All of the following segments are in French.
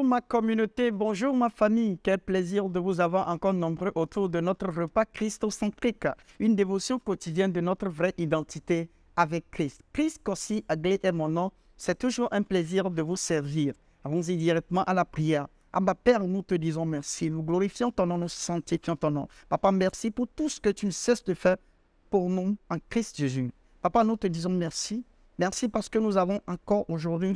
ma communauté, bonjour ma famille. Quel plaisir de vous avoir encore nombreux autour de notre repas christocentrique, une dévotion quotidienne de notre vraie identité avec Christ. Christ Kossi Aglé est mon nom. C'est toujours un plaisir de vous servir. Allons-y directement à la prière. Abba Père, nous te disons merci. Nous glorifions ton nom, nous sanctifions ton nom. Papa, merci pour tout ce que tu ne cesses de faire pour nous en Christ Jésus. Papa, nous te disons merci. Merci parce que nous savons encore aujourd'hui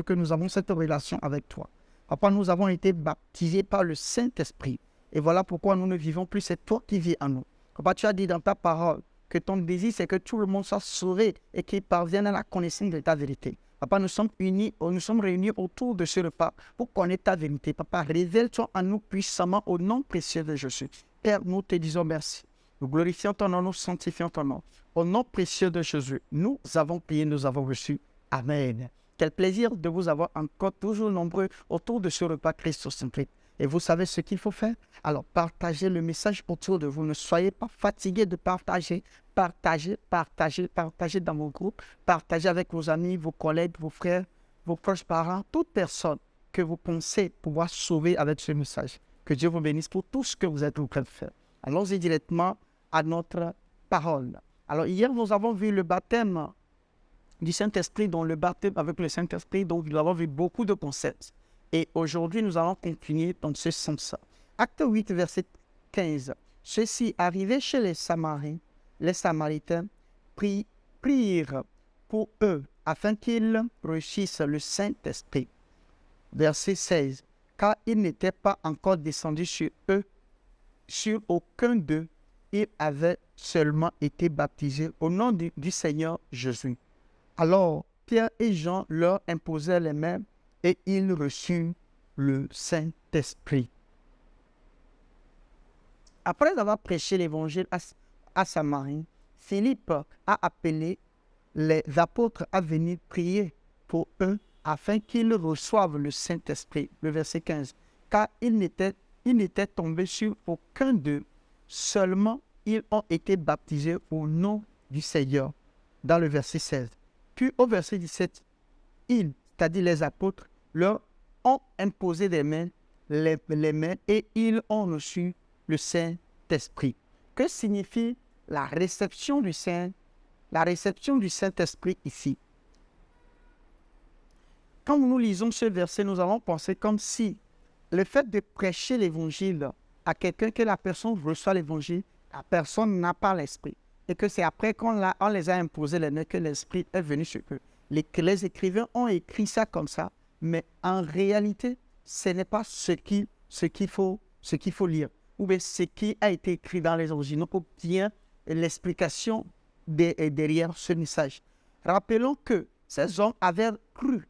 que nous avons cette relation avec toi. Papa, nous avons été baptisés par le Saint-Esprit. Et voilà pourquoi nous ne vivons plus, c'est toi qui vis en nous. Papa, tu as dit dans ta parole que ton désir, c'est que tout le monde soit sauvé et qu'il parvienne à la connaissance de ta vérité. Papa, nous sommes réunis autour de ce repas pour connaître ta vérité. Papa, révèle-toi en nous puissamment au nom précieux de Jésus. Père, nous te disons merci. Nous glorifions ton nom, nous sanctifions ton nom. Au nom précieux de Jésus, nous avons prié, nous avons reçu. Amen. Quel plaisir de vous avoir encore toujours nombreux autour de ce repas christocentrique. Et vous savez ce qu'il faut faire? Alors, partagez le message autour de vous. Ne soyez pas fatigués de partager. Partagez dans vos groupes. Partagez avec vos amis, vos collègues, vos frères, vos proches parents, toute personne que vous pensez pouvoir sauver avec ce message. Que Dieu vous bénisse pour tout ce que vous êtes en train de faire. Allons-y directement à notre parole. Alors, hier, nous avons vu le baptême du Saint-Esprit, dont le baptême avec le Saint-Esprit, donc nous avons vu beaucoup de concepts. Et aujourd'hui, nous allons continuer dans ce sens. Acte 8, verset 15. Ceci arrivait chez les Samaritains prirent pour eux, afin qu'ils reçissent le Saint-Esprit. Verset 16. Car il n'était pas encore descendu sur eux, sur aucun d'eux, ils avaient seulement été baptisés au nom du Seigneur Jésus. Alors, Pierre et Jean leur imposèrent les mains et ils reçurent le Saint-Esprit. Après avoir prêché l'évangile à Samarie, Philippe a appelé les apôtres à venir prier pour eux afin qu'ils reçoivent le Saint-Esprit. Le verset 15. Car il n'était tombé sur aucun d'eux, seulement ils ont été baptisés au nom du Seigneur. Dans le verset 16. Puis au verset 17, ils, c'est-à-dire les apôtres, leur ont imposé les mains et ils ont reçu le Saint-Esprit. Que signifie la réception du Saint-Esprit ici? Quand nous lisons ce verset, nous allons penser comme si le fait de prêcher l'évangile à quelqu'un, que la personne reçoit l'évangile, la personne n'a pas l'esprit. Et que c'est après qu'on les a imposé les mains que l'esprit est venu sur eux. Les écrivains ont écrit ça comme ça, mais en réalité, ce n'est pas ce qu'il faut lire. Ou bien ce qui a été écrit dans les originaux pour bien l'explication derrière ce message. Rappelons que ces hommes avaient cru.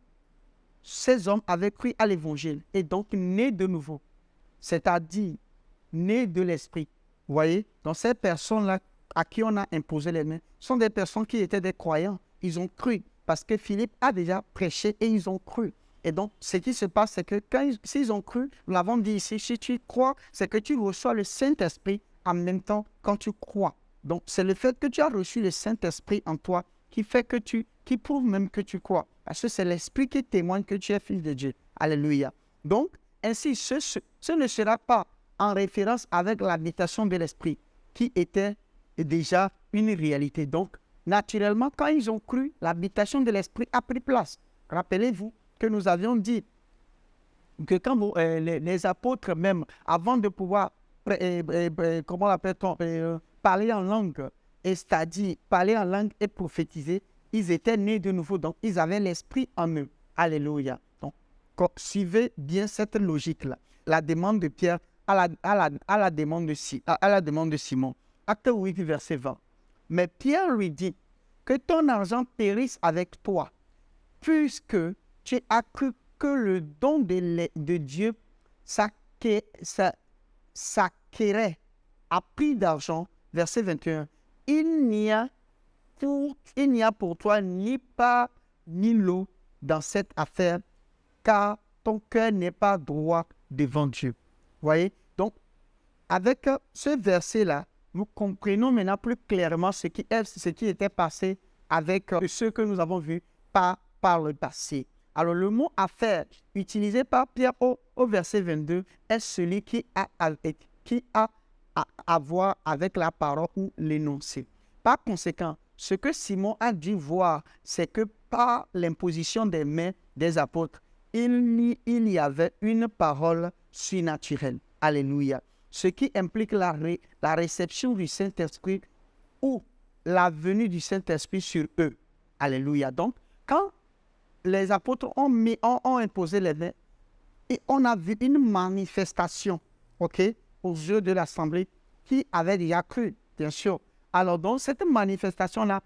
Ces hommes avaient cru à l'évangile et donc nés de nouveau. C'est-à-dire nés de l'esprit. Vous voyez? Donc ces personnes-là à qui on a imposé les mains sont des personnes qui étaient des croyants. Ils ont cru parce que Philippe a déjà prêché et ils ont cru. Et donc, ce qui se passe, c'est que s'ils ont cru, nous l'avons dit ici, si tu crois, c'est que tu reçois le Saint-Esprit en même temps quand tu crois. Donc, c'est le fait que tu as reçu le Saint-Esprit en toi qui fait qui prouve même que tu crois. Parce que c'est l'Esprit qui témoigne que tu es fils de Dieu. Alléluia. Donc, ainsi, ce ne sera pas en référence avec l'habitation de l'Esprit qui était déjà une réalité. Donc, naturellement, quand ils ont cru, l'habitation de l'Esprit a pris place. Rappelez-vous que nous avions dit que quand les apôtres même, avant de pouvoir, comment l'appelle-t-on, parler en langue, c'est-à-dire parler en langue et prophétiser, ils étaient nés de nouveau, donc ils avaient l'Esprit en eux. Alléluia. Donc, suivez bien cette logique-là. La demande de Pierre à la demande de Simon. Acte 8, verset 20. Mais Pierre lui dit que ton argent périsse avec toi, puisque tu as cru que le don de Dieu s'acquérait à prix d'argent. Verset 21. Il n'y a pour toi ni part ni lot dans cette affaire, car ton cœur n'est pas droit devant Dieu. Vous voyez? Donc, avec ce verset-là, nous comprenons maintenant plus clairement ce qui était passé avec ceux que nous avons vus par le passé. Alors, le mot affaire utilisé par Pierre au verset 22 est celui qui a à voir avec la parole ou l'énoncé. Par conséquent, ce que Simon a dû voir, c'est que par l'imposition des mains des apôtres, il y avait une parole surnaturelle. Alléluia. Ce qui implique la réception du Saint-Esprit ou la venue du Saint-Esprit sur eux. Alléluia. Donc, quand les apôtres ont imposé les mains, et on a vu une manifestation, aux yeux de l'Assemblée qui avait déjà cru, bien sûr. Alors, donc, cette manifestation-là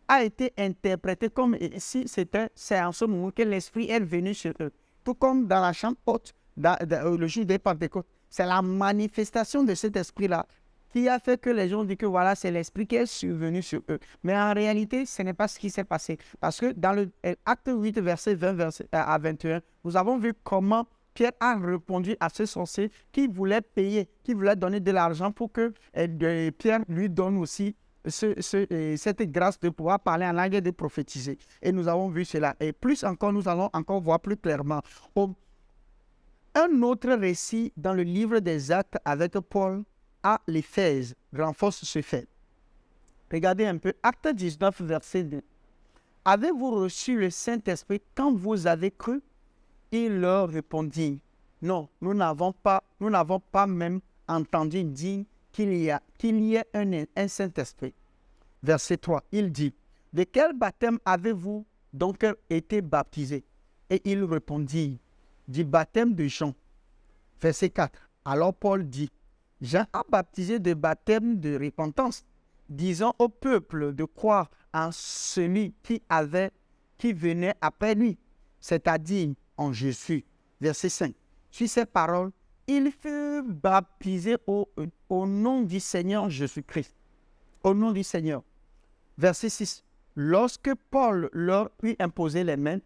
a été interprétée comme si c'est en ce moment que l'Esprit est venu sur eux. Tout comme dans la chambre haute, le jour des Pentecôtes. C'est la manifestation de cet Esprit-là qui a fait que les gens disent que voilà, c'est l'Esprit qui est survenu sur eux. Mais en réalité, ce n'est pas ce qui s'est passé. Parce que dans l'acte 8, verset 20 à 21, nous avons vu comment Pierre a répondu à ce sorcier qui voulait payer, qui voulait donner de l'argent pour que Pierre lui donne aussi cette grâce de pouvoir parler en langue et de prophétiser. Et nous avons vu cela. Et plus encore, nous allons encore voir plus clairement. Un autre récit dans le livre des Actes avec Paul à l'Éphèse renforce ce fait. Regardez un peu, Acte 19, verset 2. Avez-vous reçu le Saint-Esprit quand vous avez cru? Il leur répondit, non, nous n'avons pas même entendu dire qu'il y ait un Saint-Esprit. Verset 3, il dit, de quel baptême avez-vous donc été baptisé? Et il répondit, du baptême de Jean. Verset 4, alors Paul dit, Jean a baptisé de baptême de repentance, disant au peuple de croire en celui qui venait après lui, c'est-à-dire en Jésus. Verset 5. Sur ces paroles, il fut baptisé au nom du Seigneur Jésus-Christ. Au nom du Seigneur. Verset 6. Lorsque Paul leur eut imposé les mains,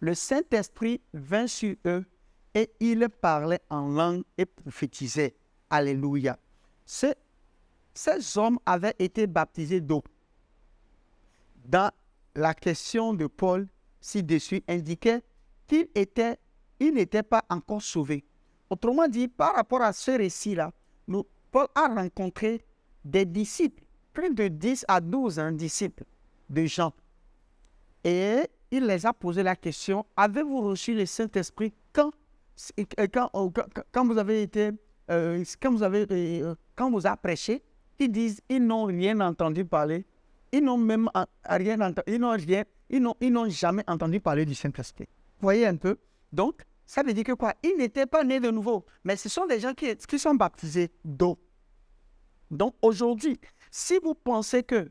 le Saint-Esprit vint sur eux et ils parlaient en langue et prophétisaient. Alléluia. Ces hommes avaient été baptisés d'eau. Dans la question de Paul, ci-dessus, indiquait qu'il n'était pas encore sauvé. Autrement dit, par rapport à ce récit-là, Paul a rencontré des disciples, plus de 10 à 12 disciples de Jean. Et il les a posé la question, avez-vous reçu le Saint-Esprit quand vous avez été, quand vous avez prêché? Ils disent, ils n'ont rien entendu parler. Ils n'ont même rien entendu, ils n'ont jamais entendu parler du Saint-Esprit. Vous voyez un peu? Donc, ça veut dire que quoi? Ils n'étaient pas nés de nouveau, mais ce sont des gens qui sont baptisés d'eau. Donc, aujourd'hui, si vous pensez que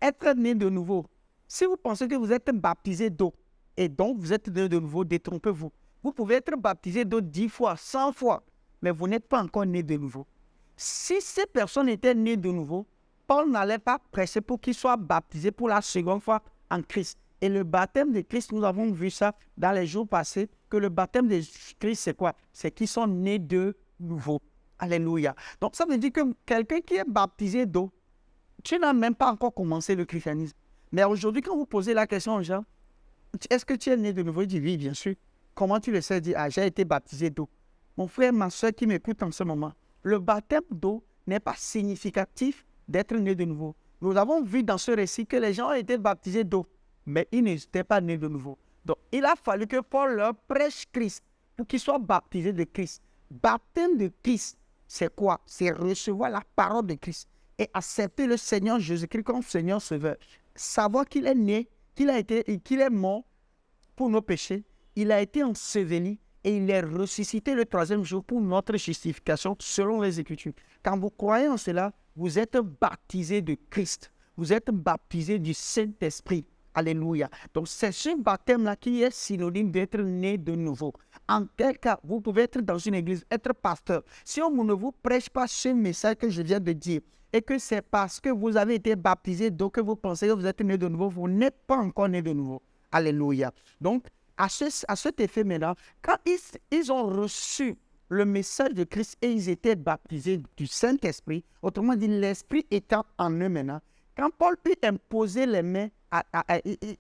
être né de nouveau, si vous pensez que vous êtes baptisé d'eau, et donc vous êtes né de nouveau, détrompez-vous. Vous pouvez être baptisé d'eau 10 fois, 100 fois, mais vous n'êtes pas encore né de nouveau. Si ces personnes étaient nées de nouveau, Paul n'allait pas prêcher pour qu'ils soient baptisés pour la seconde fois en Christ. Et le baptême de Christ, nous avons vu ça dans les jours passés, que le baptême de Christ, c'est quoi? C'est qu'ils sont nés de nouveau. Alléluia. Donc, ça veut dire que quelqu'un qui est baptisé d'eau, tu n'as même pas encore commencé le christianisme. Mais aujourd'hui, quand vous posez la question aux gens, est-ce que tu es né de nouveau? Il dit oui, bien sûr. Comment tu le sais? Il dit, j'ai été baptisé d'eau. Mon frère, ma soeur qui m'écoute en ce moment, le baptême d'eau n'est pas significatif d'être né de nouveau. Nous avons vu dans ce récit que les gens ont été baptisés d'eau, mais ils n'étaient pas nés de nouveau. Donc, il a fallu que Paul leur prêche Christ pour qu'ils soient baptisés de Christ. Baptême de Christ, c'est quoi? C'est recevoir la parole de Christ et accepter le Seigneur Jésus-Christ comme Seigneur Sauveur. Savoir qu'il est né, qu'il est mort pour nos péchés, il a été enseveli et il est ressuscité le 3e jour pour notre justification selon les Écritures. Quand vous croyez en cela, vous êtes baptisé de Christ. Vous êtes baptisé du Saint-Esprit. Alléluia. Donc, c'est ce baptême-là qui est synonyme d'être né de nouveau. En quel cas, vous pouvez être dans une église, être pasteur. Si on ne vous prêche pas ce message que je viens de dire, et que c'est parce que vous avez été baptisé, donc que vous pensez que vous êtes né de nouveau, vous n'êtes pas encore né de nouveau. Alléluia. Donc, à cet effet maintenant, quand ils ont reçu le message de Christ et ils étaient baptisés du Saint-Esprit, autrement dit, l'Esprit étant en eux maintenant, quand Paul eut imposé les mains,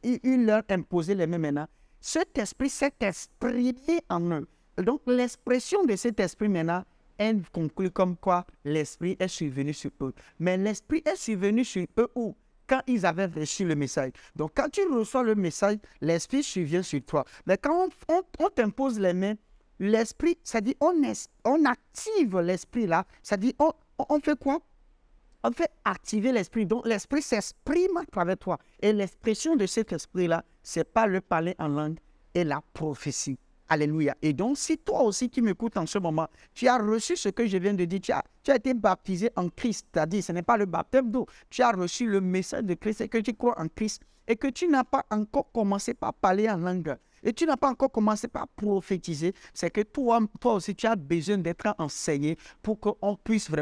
il leur imposait les mains maintenant. Cet esprit s'est exprimé en eux. Donc, l'expression de cet esprit maintenant, elle conclut comme quoi l'esprit est survenu sur eux. Mais l'esprit est survenu sur eux où? Quand ils avaient reçu le message. Donc, quand tu reçois le message, l'esprit survient sur toi. Mais quand on t'impose les mains, l'esprit, ça dit, on active l'esprit là. Ça dit, on fait quoi? On fait activer l'esprit. Donc, l'esprit s'exprime à travers toi. Et l'expression de cet esprit-là, ce n'est pas le parler en langue et la prophétie. Alléluia. Et donc, si toi aussi qui m'écoutes en ce moment, tu as reçu ce que je viens de dire, tu as été baptisé en Christ, c'est-à-dire ce n'est pas le baptême d'eau, tu as reçu le message de Christ et que tu crois en Christ et que tu n'as pas encore commencé par parler en langue et tu n'as pas encore commencé par prophétiser, c'est que toi aussi, tu as besoin d'être enseigné pour qu'on puisse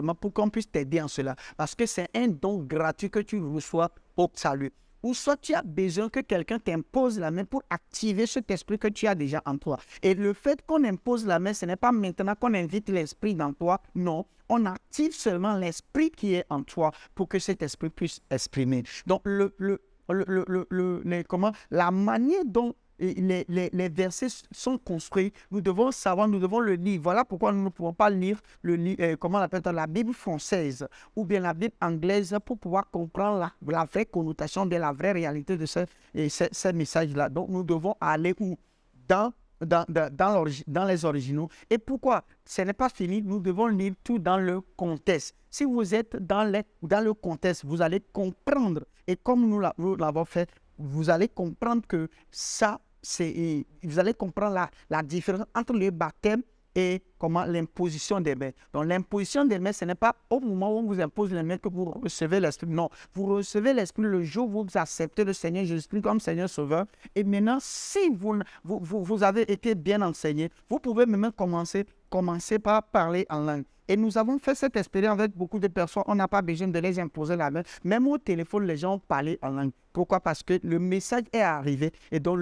t'aider en cela. Parce que c'est un don gratuit que tu reçois au salut. Ou soit tu as besoin que quelqu'un t'impose la main pour activer cet esprit que tu as déjà en toi. Et le fait qu'on impose la main, ce n'est pas maintenant qu'on invite l'esprit dans toi. Non, on active seulement l'esprit qui est en toi pour que cet esprit puisse exprimer. Donc, la manière dont les versets sont construits, nous devons savoir, nous devons le lire. Voilà pourquoi nous ne pouvons pas lire la Bible française ou bien la Bible anglaise pour pouvoir comprendre la vraie connotation de la vraie réalité de ces messages-là. Donc, nous devons aller où? Dans les originaux. Et pourquoi? Ce n'est pas fini, nous devons lire tout dans le contexte. Si vous êtes dans le contexte, vous allez comprendre. Et comme nous l'avons fait, vous allez comprendre que vous allez comprendre la différence entre le baptême et l'imposition des mains. Donc, l'imposition des mains, ce n'est pas au moment où on vous impose les mains que vous recevez l'Esprit. Non, vous recevez l'Esprit le jour où vous acceptez le Seigneur Jésus-Christ comme Seigneur Sauveur. Et maintenant, si vous avez été bien enseigné, vous pouvez même commencer par parler en langue. Et nous avons fait cette expérience avec beaucoup de personnes. On n'a pas besoin de les imposer la main. Même au téléphone, les gens parlaient en langue. Pourquoi? Parce que le message est arrivé et donc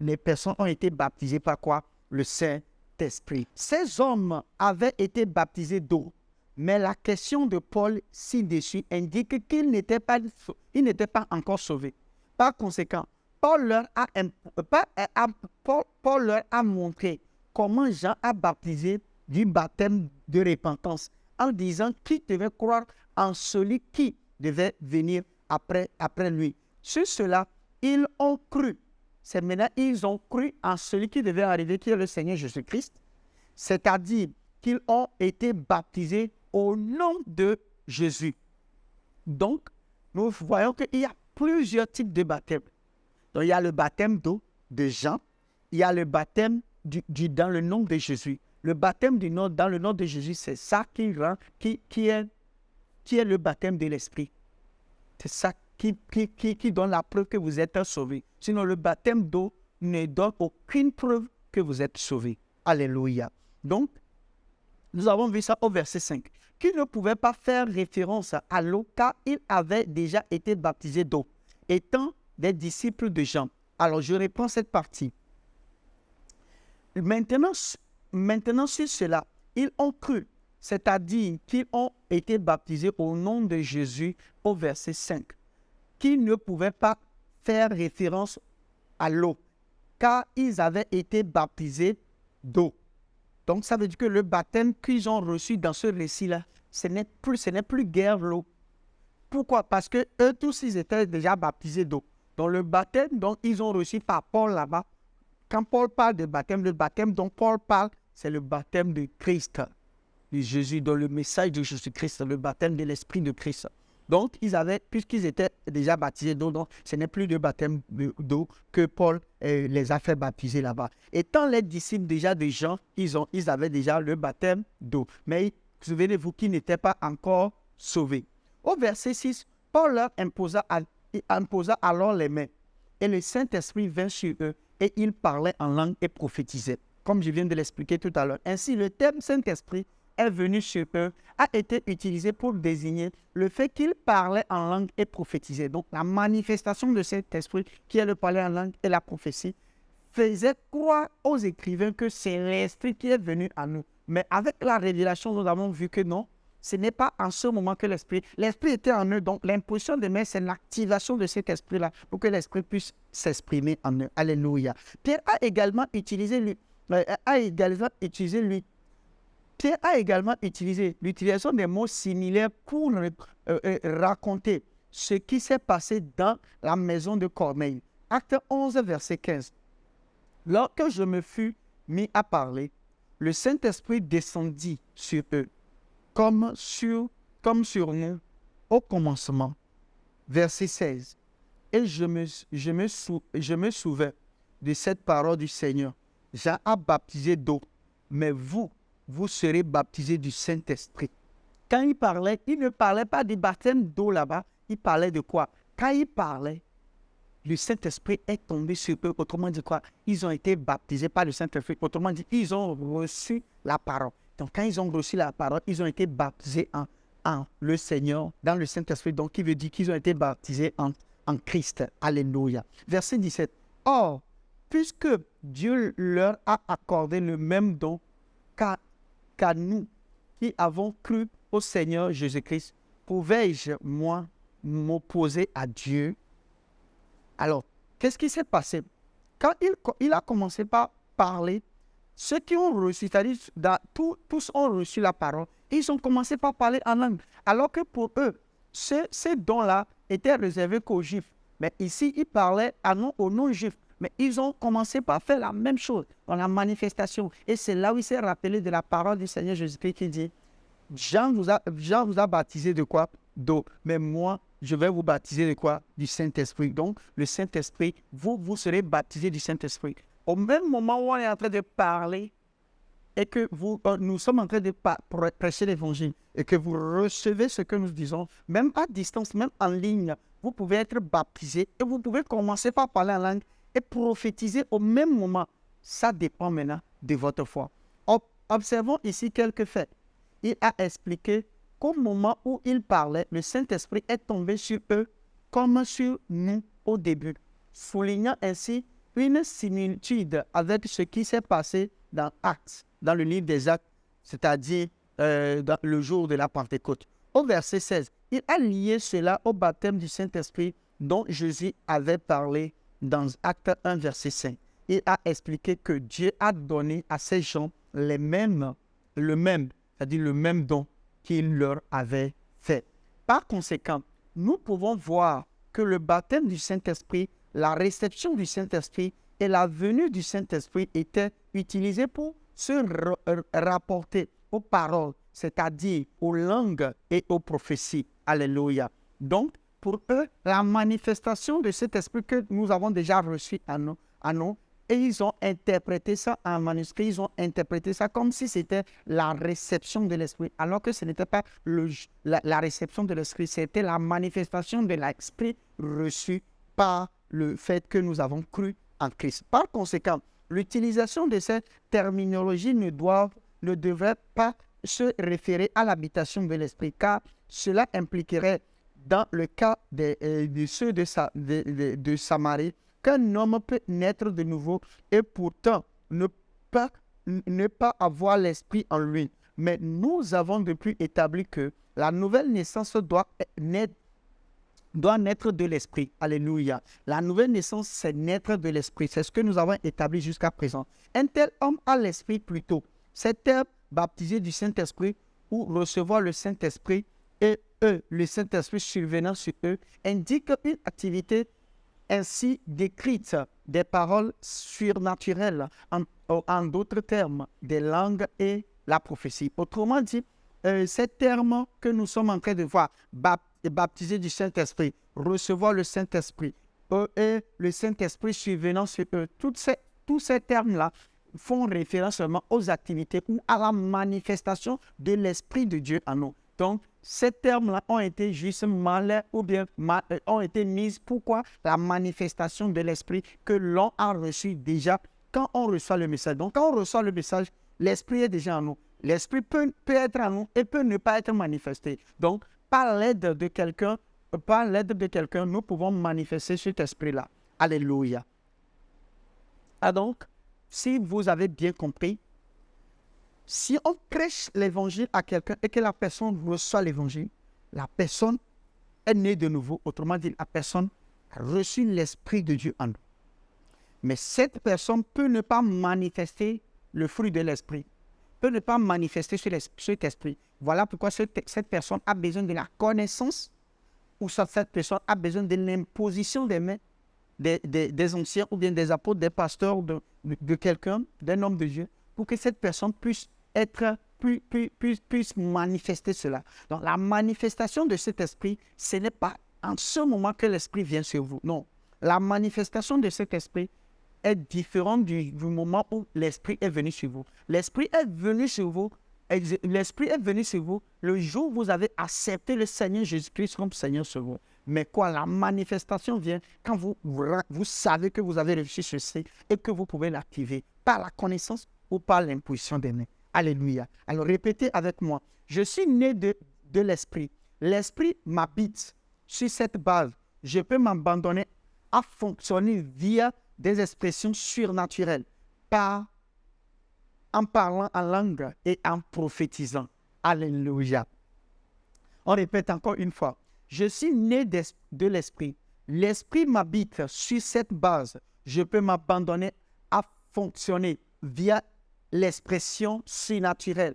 les personnes ont été baptisées par quoi? Le Saint-Esprit. Ces hommes avaient été baptisés d'eau. Mais la question de Paul ci-dessus indique qu'ils n'étaient pas encore sauvés. Par conséquent, Paul leur a montré comment Jean a baptisé du baptême de repentance en disant qu'il devait croire en celui qui devait venir après lui. Sur cela, ils ont cru. C'est maintenant, ils ont cru en celui qui devait arriver, qui est le Seigneur Jésus-Christ. C'est-à-dire qu'ils ont été baptisés au nom de Jésus. Donc, nous voyons qu'il y a plusieurs types de baptêmes. Donc, il y a le baptême d'eau de Jean. Il y a le baptême dans le nom de Jésus. Le baptême dans le nom de Jésus, c'est ça qui est le baptême de l'Esprit. C'est ça qui donne la preuve que vous êtes sauvés. Sinon, le baptême d'eau ne donne aucune preuve que vous êtes sauvés. Alléluia. Donc, nous avons vu ça au verset 5. Qui ne pouvait pas faire référence à l'eau car il avait déjà été baptisé d'eau, étant des disciples de Jean. Alors, je reprends cette partie. Maintenant, sur cela, ils ont cru, c'est-à-dire qu'ils ont été baptisés au nom de Jésus au verset 5, qui ne pouvaient pas faire référence à l'eau, car ils avaient été baptisés d'eau. Donc, ça veut dire que le baptême qu'ils ont reçu dans ce récit-là, ce n'est plus guère l'eau. Pourquoi? Parce que eux tous, ils étaient déjà baptisés d'eau. Donc, le baptême dont ils ont reçu par Paul là-bas, quand Paul parle de baptême, le baptême dont Paul parle, c'est le baptême de Christ, de Jésus, dans le message de Jésus-Christ, le baptême de l'Esprit de Christ. Donc, puisqu'ils étaient déjà baptisés d'eau, donc ce n'est plus le baptême d'eau que Paul les a fait baptiser là-bas. Étant les disciples déjà de Jean, ils avaient déjà le baptême d'eau. Mais souvenez-vous qu'ils n'étaient pas encore sauvés. Au verset 6, Paul leur imposa alors les mains, et le Saint-Esprit vint sur eux, et ils parlaient en langue et prophétisaient. Comme je viens de l'expliquer tout à l'heure. Ainsi, le terme Saint-Esprit est venu sur eux, a été utilisé pour désigner le fait qu'ils parlaient en langue et prophétisaient. Donc, la manifestation de cet esprit, qui est le parler en langue et la prophétie, faisait croire aux écrivains que c'est l'Esprit qui est venu à nous. Mais avec la révélation, nous avons vu que non, ce n'est pas en ce moment que l'esprit était en eux. Donc, l'imposition des mains, c'est l'activation de cet esprit-là pour que l'esprit puisse s'exprimer en eux. Alléluia. Pierre a également utilisé l'utilisation des mots similaires pour raconter ce qui s'est passé dans la maison de Corneille. Acte 11, verset 15. Lorsque je me fus mis à parler, le Saint-Esprit descendit sur eux, comme sur nous au commencement. Verset 16. Et je me souvais de cette parole du Seigneur. Jean a baptisé d'eau, mais vous serez baptisés du Saint-Esprit. Quand il parlait, il ne parlait pas du baptême d'eau là-bas, il parlait de quoi? Quand il parlait, le Saint-Esprit est tombé sur eux. Autrement dit quoi? Ils ont été baptisés par le Saint-Esprit. Autrement dit, ils ont reçu la parole. Donc, quand ils ont reçu la parole, ils ont été baptisés en le Seigneur, dans le Saint-Esprit. Donc, il veut dire qu'ils ont été baptisés en Christ. Alléluia. Verset 17. Or, puisque Dieu leur a accordé le même don qu'à nous qui avons cru au Seigneur Jésus-Christ, pouvais-je, moi, m'opposer à Dieu? Alors, qu'est-ce qui s'est passé? Quand il a commencé par parler, ceux qui ont reçu, c'est-à-dire tous ont reçu la parole, ils ont commencé par parler en langue. Alors que pour eux, ces dons-là étaient réservés qu'aux Juifs. Mais ici, ils parlaient aux non-Juifs. Mais ils ont commencé par faire la même chose dans la manifestation. Et c'est là où il s'est rappelé de la parole du Seigneur Jésus-Christ qui dit, Jean vous a baptisé de quoi? D'eau. Mais moi, je vais vous baptiser de quoi? Du Saint-Esprit. Donc, le Saint-Esprit, vous serez baptisés du Saint-Esprit. Au même moment où on est en train de parler et que nous sommes en train de prêcher l'Évangile et que vous recevez ce que nous disons, même à distance, même en ligne, vous pouvez être baptisé et vous pouvez commencer par parler en langue et prophétiser au même moment. Ça dépend maintenant de votre foi. Observons ici quelques faits. Il a expliqué qu'au moment où il parlait, le Saint-Esprit est tombé sur eux comme sur nous au début, soulignant ainsi une similitude avec ce qui s'est passé dans Actes, dans le livre des Actes, c'est-à-dire dans le jour de la Pentecôte. Au verset 16, il a lié cela au baptême du Saint-Esprit dont Jésus avait parlé dans Acte 1, verset 5. Il a expliqué que Dieu a donné à ces gens le même don qu'il leur avait fait. Par conséquent, nous pouvons voir que le baptême du Saint-Esprit, la réception du Saint-Esprit et la venue du Saint-Esprit étaient utilisés pour se rapporter aux paroles, c'est-à-dire aux langues et aux prophéties. Alléluia. Donc, pour eux, la manifestation de cet esprit que nous avons déjà reçu à nous, et ils ont interprété ça en manuscrit, ils ont interprété ça comme si c'était la réception de l'esprit, alors que ce n'était pas la réception de l'esprit, c'était la manifestation de l'esprit reçu par le fait que nous avons cru en Christ. Par conséquent, l'utilisation de cette terminologie ne devrait pas se référer à l'habitation de l'esprit, car cela impliquerait, dans le cas de ceux de Samarie, qu'un homme peut naître de nouveau et pourtant ne pas avoir l'esprit en lui. Mais nous avons depuis établi que la nouvelle naissance doit naître de l'esprit. Alléluia. La nouvelle naissance, c'est naître de l'esprit. C'est ce que nous avons établi jusqu'à présent. Un tel homme a l'esprit plutôt. Cet homme baptisé du Saint-Esprit ou recevoir le Saint-Esprit et le Saint-Esprit survenant sur eux, indique une activité ainsi décrite des paroles surnaturelles, en d'autres termes, des langues et la prophétie. Autrement dit, ces termes que nous sommes en train de voir, baptiser du Saint-Esprit, recevoir le Saint-Esprit, et le Saint-Esprit survenant sur eux, tous ces termes-là font référence seulement aux activités ou à la manifestation de l'Esprit de Dieu en nous. Donc, ces termes-là ont été justement ont été mis. Pourquoi? La manifestation de l'Esprit que l'on a reçu déjà quand on reçoit le message. Donc, quand on reçoit le message, l'Esprit est déjà en nous. L'Esprit peut être en nous et peut ne pas être manifesté. Donc, par l'aide de quelqu'un, nous pouvons manifester cet Esprit-là. Alléluia. Ah donc, si vous avez bien compris, Si on prêche l'évangile à quelqu'un et que la personne reçoit l'évangile, la personne est née de nouveau. Autrement dit, la personne a reçu l'Esprit de Dieu en nous. Mais cette personne peut ne pas manifester le fruit de l'Esprit, peut ne pas manifester cet esprit. Voilà pourquoi cette personne a besoin de la connaissance, ou cette personne a besoin de l'imposition des mains des anciens ou bien des apôtres, des pasteurs, de quelqu'un, d'un homme de Dieu, pour que cette personne puisse manifester cela. Donc la manifestation de cet esprit, ce n'est pas en ce moment que l'esprit vient sur vous. Non, la manifestation de cet esprit est différente du moment où l'esprit est venu sur vous. L'esprit est venu sur vous. L'Esprit est venu sur vous le jour où vous avez accepté le Seigneur Jésus-Christ comme Seigneur sur vous. Mais quoi, la manifestation vient quand vous savez que vous avez reçu ceci et que vous pouvez l'activer par la connaissance ou par l'imposition des mains. Alléluia. Alors répétez avec moi. Je suis né de l'Esprit. L'Esprit m'habite. Sur cette base, je peux m'abandonner à fonctionner via des expressions surnaturelles en parlant en langue et en prophétisant. Alléluia. On répète encore une fois. Je suis né de l'Esprit. L'Esprit m'habite. Sur cette base, je peux m'abandonner à fonctionner via l'expression surnaturelle.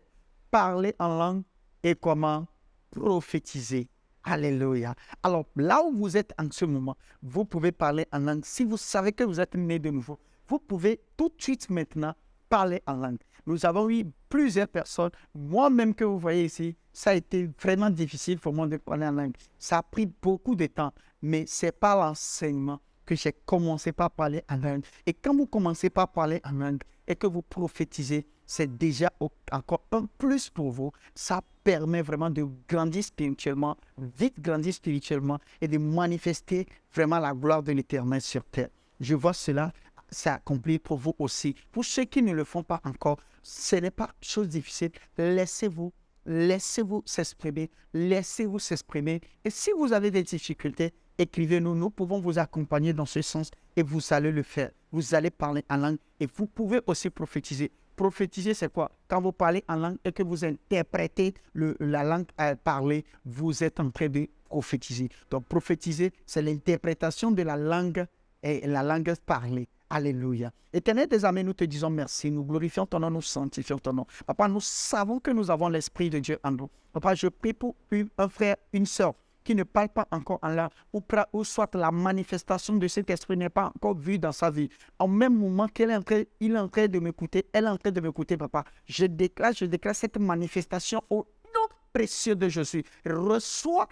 Parler en langue et comment prophétiser. Alléluia. Alors, là où vous êtes en ce moment, vous pouvez parler en langue. Si vous savez que vous êtes né de nouveau, vous pouvez tout de suite maintenant parler en langue. Nous avons eu plusieurs personnes, moi-même que vous voyez ici, ça a été vraiment difficile pour moi de parler en langue. Ça a pris beaucoup de temps, mais c'est par l'enseignement que j'ai commencé par parler en langue. Et quand vous commencez par parler en langue et que vous prophétisez, c'est déjà encore un plus pour vous. Ça permet vraiment de grandir spirituellement, vite grandir spirituellement et de manifester vraiment la gloire de l'Éternel sur terre. Je vois cela s'accomplir pour vous aussi. Pour ceux qui ne le font pas encore, ce n'est pas chose difficile. Laissez-vous s'exprimer. Laissez-vous s'exprimer. Et si vous avez des difficultés, écrivez-nous. Nous pouvons vous accompagner dans ce sens et vous allez le faire. Vous allez parler en langue et vous pouvez aussi prophétiser. Prophétiser, c'est quoi? Quand vous parlez en langue et que vous interprétez la langue parlée, vous êtes en train de prophétiser. Donc, prophétiser, c'est l'interprétation de la langue et la langue parlée. Alléluia. Éternel des armées, nous te disons merci. Nous glorifions ton nom, nous sanctifions ton nom. Papa, nous savons que nous avons l'Esprit de Dieu en nous. Papa, je prie pour un frère, une sœur qui ne parle pas encore en langue, ou soit la manifestation de cet esprit n'est pas encore vue dans sa vie. En même moment qu'il est en train de m'écouter, elle est en train de m'écouter, papa. Je déclare cette manifestation au nom précieux de Jésus. Reçois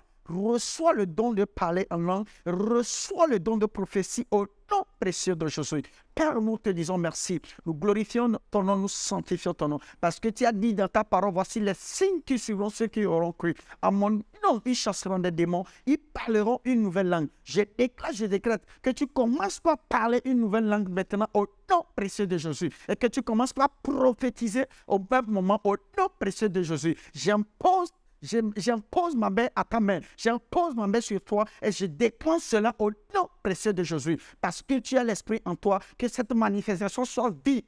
le don de parler en langue, reçois le don de prophétie au nom précieux de Jésus. Père, nous te disons merci. Nous glorifions ton nom, nous sanctifions ton nom. Parce que tu as dit dans ta parole, voici les signes qui suivront ceux qui auront cru. À mon nom, ils chasseront des démons, ils parleront une nouvelle langue. Je décrète que tu commences par parler une nouvelle langue maintenant au nom précieux de Jésus. Et que tu commences par prophétiser au même moment au nom précieux de Jésus. J'impose ma main à ta main. J'impose ma main sur toi et je déclenche cela au nom précieux de Jésus. Parce que tu as l'Esprit en toi, que cette manifestation soit vie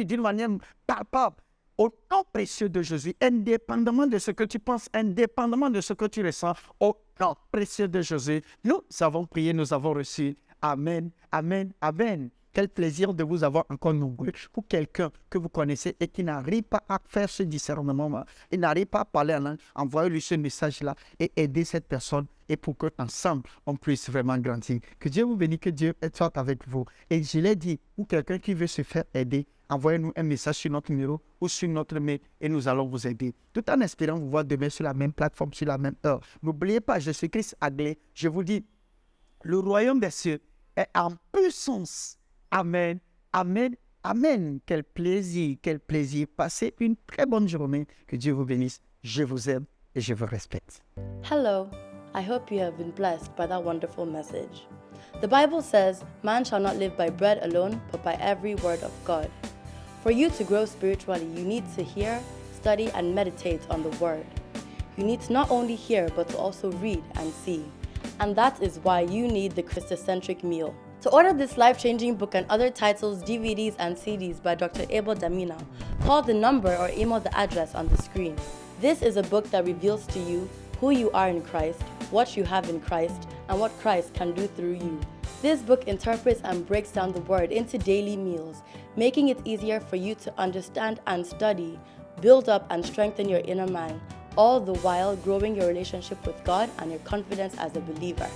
d'une manière palpable. Au nom précieux de Jésus, indépendamment de ce que tu penses, indépendamment de ce que tu ressens, au nom précieux de Jésus, nous avons prié, nous avons reçu. Amen, amen, amen. Quel plaisir de vous avoir encore nombreux. Pour quelqu'un que vous connaissez et qui n'arrive pas à faire ce discernement, il n'arrive pas à parler en langue, envoyez-lui ce message-là et aidez cette personne et pour qu'ensemble, on puisse vraiment grandir. Que Dieu vous bénisse, que Dieu soit avec vous. Et je l'ai dit, pour quelqu'un qui veut se faire aider, envoyez-nous un message sur notre numéro ou sur notre mail et nous allons vous aider. Tout en espérant vous voir demain sur la même plateforme, sur la même heure. N'oubliez pas, je suis Chris Aglé. Je vous dis, le royaume des cieux est en puissance. Amen, amen, amen. Quel plaisir, quel plaisir. Passez une très bonne journée. Que Dieu vous bénisse. Je vous aime et je vous respecte. Hello, I hope you have been blessed by that wonderful message. The Bible says, man shall not live by bread alone, but by every word of God. For you to grow spiritually, you need to hear, study, and meditate on the word. You need to not only hear, but to also read and see. And that is why you need the Christocentric meal. To order this life-changing book and other titles, DVDs, and CDs by Dr. Abel Damina, call the number or email the address on the screen. This is a book that reveals to you who you are in Christ, what you have in Christ, and what Christ can do through you. This book interprets and breaks down the Word into daily meals, making it easier for you to understand and study, build up and strengthen your inner man, all the while growing your relationship with God and your confidence as a believer.